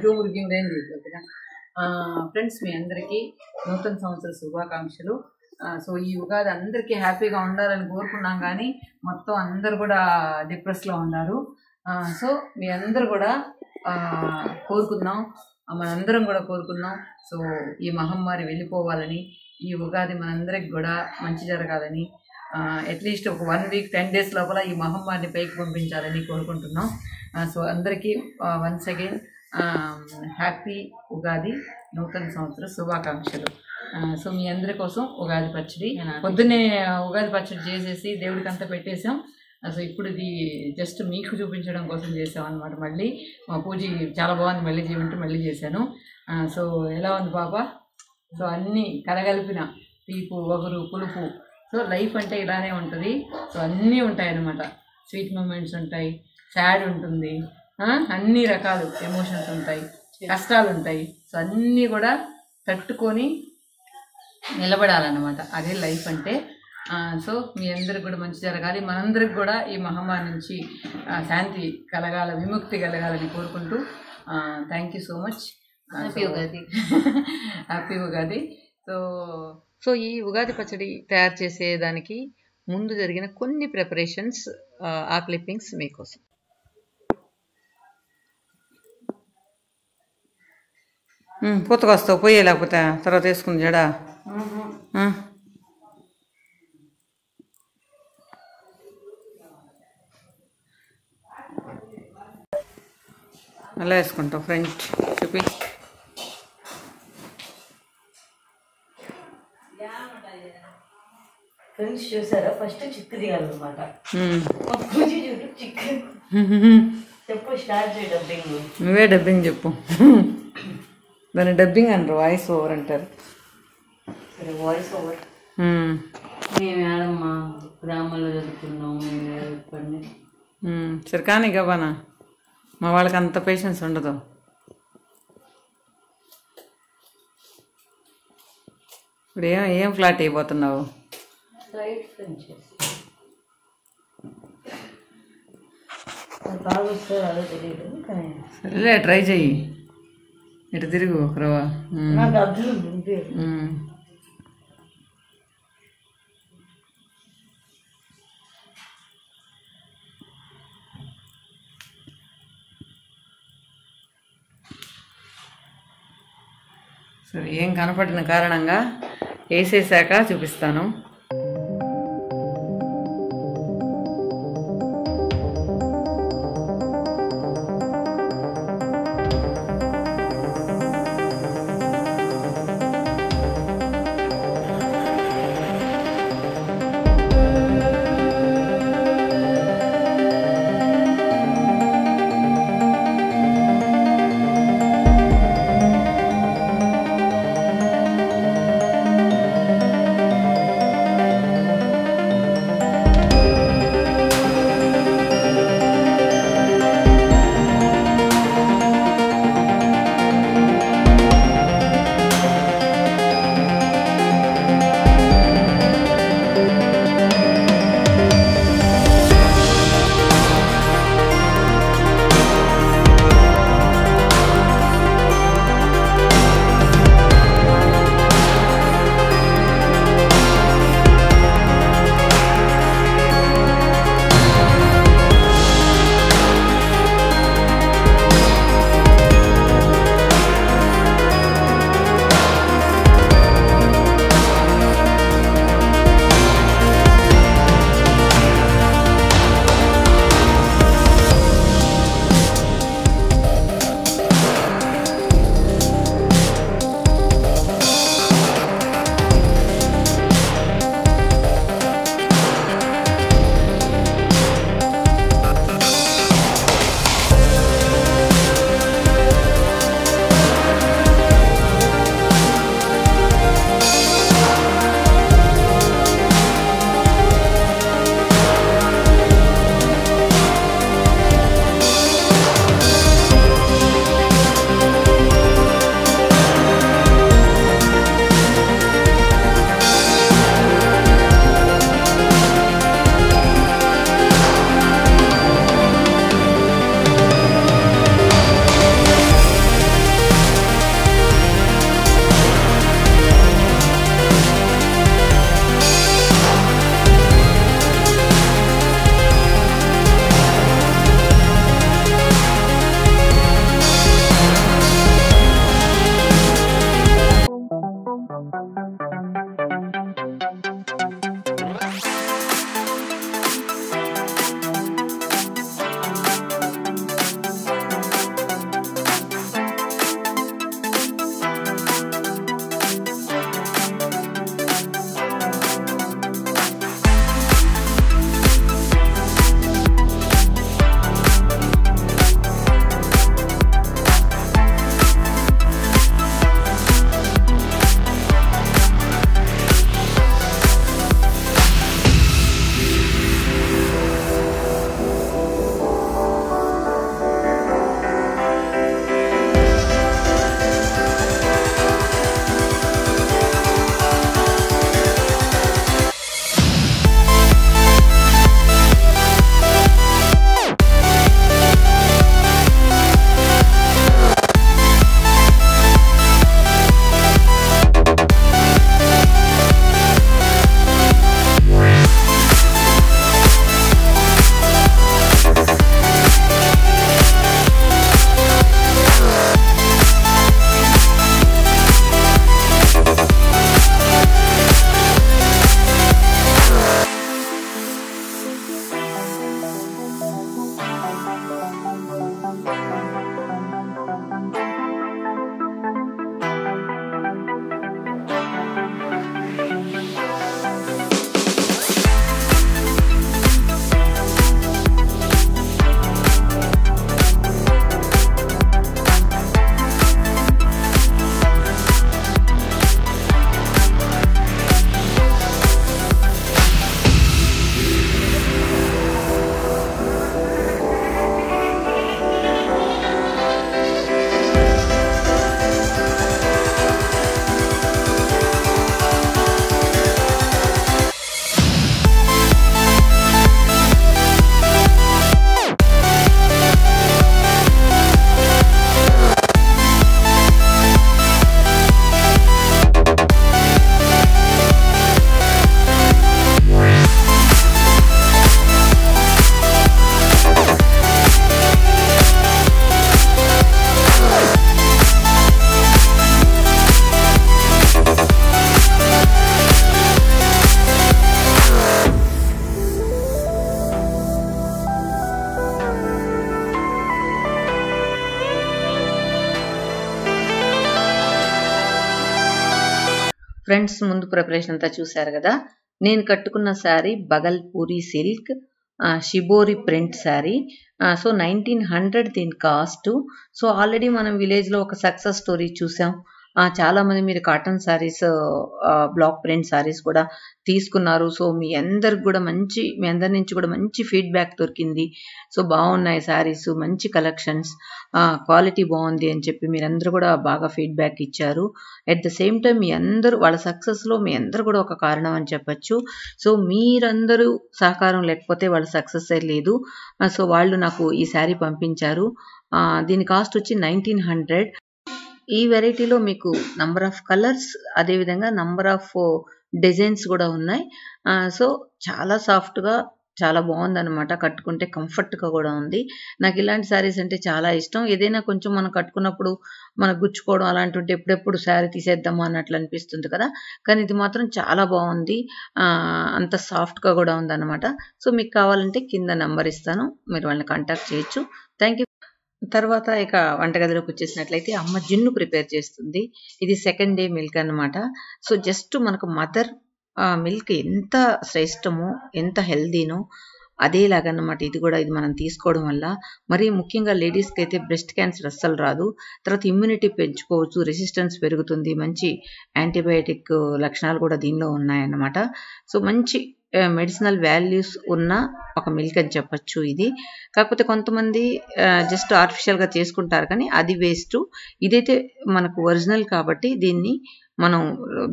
జూమురికింగ్ చేద్దాం. ఫ్రెండ్స్, మీ అందరికీ నూతన సంవత్సర శుభాకాంక్షలు. సో ఈ ఉగాది అందరికీ హ్యాపీగా ఉండాలని కోరుకున్నాం, కానీ మొత్తం అందరు కూడా డిప్రెస్లో ఉన్నారు. సో మీ అందరు కూడా కోరుకుందాం, మనందరం కూడా కోరుకుందాం. సో ఈ మహమ్మారి వెళ్ళిపోవాలని, ఈ ఉగాది మనందరికి కూడా మంచి జరగాలని, అట్లీస్ట్ ఒక 1 వీక్ 10 డేస్ లోపల ఈ మహమ్మారిని పైకి పంపించాలని కోరుకుంటున్నాం. సో అందరికీ వన్స్ అగైన్ హ్యాపీ ఉగాది, నూతన సంవత్సర శుభాకాంక్షలు. సో మీ అందరి కోసం ఉగాది పచ్చడి పొద్దున్నే ఉగాది పచ్చడి చేసేసి దేవుడికి అంతా పెట్టేసాం. సో ఇప్పుడు ఇది జస్ట్ మీకు చూపించడం కోసం చేసాం అనమాట. మళ్ళీ మా పూజ చాలా బాగుంది, మళ్ళీ చేయమంటే మళ్ళీ చేశాను. సో ఎలా ఉంది పాప? సో అన్నీ కలగలిపిన తీపు, ఒగరు, పులుపు. సో లైఫ్ అంటే ఇలానే ఉంటుంది. సో అన్నీ ఉంటాయి అన్నమాట. స్వీట్ మూమెంట్స్ ఉంటాయి, సాడ్ ఉంటుంది, అన్ని రకాలు ఎమోషన్స్ ఉంటాయి, కష్టాలు ఉంటాయి. సో అన్నీ కూడా తట్టుకొని నిలబడాలన్నమాట. అదే లైఫ్ అంటే. సో మీ అందరికి కూడా మంచి జరగాలి, మనందరికి కూడా ఈ మహమ్మారి నుంచి శాంతి కలగాల, విముక్తి కలగాలని కోరుకుంటూ thank you so much. Happy Ugadi. Happy Ugadi. So ఈ ఉగాది పచ్చడి తయారు చేసేదానికి ముందు జరిగిన కొన్ని ప్రిపరేషన్స్, ఆ క్లిప్పింగ్స్ మీకోసం. పూతకు వస్తావు, పోయే లేకపోతే తర్వాత వేసుకుని జడా. అలా వేసుకుంటావు ఫ్రంట్ చూపి. ఫ్రెండ్స్ చూసారా, ఫస్ట్ చిక్కు తీయాలన్నమాట. చిక్కు చెప్పు, స్టార్ట్ చేయ డబ్బింగ్. నువ్వే డబ్బింగ్ చెప్పు. దాన్ని డబ్బింగ్ అంటారు, వాయిస్ ఓవర్ అంటారు. సరే, వాయిస్ ఓవర్. మేము ఏడమ్మా గ్రామాల్లో చదువుకున్నాము, మేము చెప్పండి. సరే కానీ గబానా, మా వాళ్ళకి అంత పేషెన్స్ ఉండదు. ఇప్పుడు ఏం ఫ్లాట్ అయిపోతున్నావు? బాగా వస్తుందో అదో తెలియదు, కానీ సరేలే ట్రై చెయ్యి. ఇటు తిరుగు రవా. నాకు అర్థం ఉంది. సరే, ఏం కనపడిన కారణంగా వేసేసాక చూపిస్తాను. ఫ్రెండ్స్, ముందు ప్రిపరేషన్ అంతా చూశారు కదా. నేను కట్టుకున్న sari Bhagalpuri silk shibori print sari. So 1900 దీని కాస్ట్. సో ఆల్రెడీ మనం విలేజ్లో ఒక సక్సెస్ స్టోరీ చూసాం. చాలామంది మీరు cotton saris, block print saris కూడా తీసుకున్నారు. సో మీ అందరికి కూడా మీ అందరి నుంచి కూడా మంచి ఫీడ్బ్యాక్ దొరికింది. సో బాగున్నాయి శారీస్, మంచి కలెక్షన్స్, క్వాలిటీ బాగుంది అని చెప్పి మీరందరూ కూడా బాగా ఫీడ్బ్యాక్ ఇచ్చారు. అట్ ద సేమ్ టైం మీ అందరూ వాళ్ళ సక్సెస్లో మీ అందరూ కూడా ఒక కారణం అని చెప్పచ్చు. సో మీరందరూ సహకారం లేకపోతే వాళ్ళ సక్సెస్ లేదు. సో వాళ్ళు నాకు ఈ శారీ పంపించారు. దీని కాస్ట్ వచ్చి 1900. ఈ వెరైటీలో మీకు నంబర్ ఆఫ్ కలర్స్, అదేవిధంగా నంబర్ ఆఫ్ డిజైన్స్ కూడా ఉన్నాయి. సో చాలా సాఫ్ట్గా, చాలా బాగుందన్నమాట. కట్టుకుంటే కంఫర్ట్గా కూడా ఉంది. నాకు ఇలాంటి శారీస్ అంటే చాలా ఇష్టం. ఏదైనా కొంచెం మనం కట్టుకున్నప్పుడు మనకు గుచ్చుకోవడం అలాంటి ఉంటే ఎప్పుడెప్పుడు శారీ తీసేద్దామా అన్నట్లు అనిపిస్తుంది కదా. కానీ ఇది మాత్రం చాలా బాగుంది. అంత సాఫ్ట్గా కూడా ఉందన్నమాట. సో మీకు కావాలంటే కింద నంబర్ ఇస్తాను, మీరు వాళ్ళని కాంటాక్ట్ చేయొచ్చు. Thank you. తర్వాత ఇక వంటగదిలోకి వచ్చేసినట్లయితే అమ్మ జున్ను ప్రిపేర్ చేస్తుంది. ఇది సెకండ్ డే మిల్క్ అన్నమాట. సో జస్ట్ మనకు మదర్ మిల్క్ ఎంత శ్రేష్టమో, ఎంత హెల్దీనో అదేలాగన్నమాట ఇది కూడా. ఇది మనం తీసుకోవడం వల్ల మరీ ముఖ్యంగా లేడీస్కి అయితే బ్రెస్ట్ క్యాన్సర్ అస్సలు రాదు. తర్వాత ఇమ్యూనిటీ పెంచుకోవచ్చు, రెసిస్టెన్స్ పెరుగుతుంది, మంచి యాంటీబయాటిక్ లక్షణాలు కూడా దీనిలో ఉన్నాయన్నమాట. సో మంచి మెడిసినల్ వాల్యూస్ ఉన్న ఒక మిల్క్ అని చెప్పచ్చు ఇది. కాకపోతే కొంతమంది జస్ట్ ఆర్టిఫిషియల్గా చేసుకుంటారు, కానీ అది వేస్ట్. ఇదైతే మనకు ఒరిజినల్ కాబట్టి దీన్ని మనం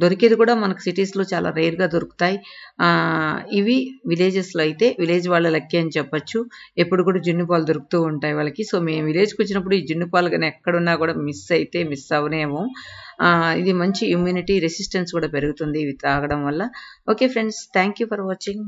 దొరికేది కూడా మనకు సిటీస్లో చాలా రేర్గా దొరుకుతాయి. ఇవి విలేజెస్లో అయితే విలేజ్ వాళ్ళ లక్కీ అని చెప్పచ్చు. ఎప్పుడు కూడా జున్ను పాలు దొరుకుతూ ఉంటాయి వాళ్ళకి. సో మేము విలేజ్కి వచ్చినప్పుడు ఈ జున్ను పాలు కానీ ఎక్కడున్నా కూడా మిస్ అవనేమో. ఇది మంచి ఇమ్యూనిటీ రెసిస్టెన్స్ కూడా పెరుగుతుంది ఇవి తాగడం వల్ల. Okay friends, thank you for watching.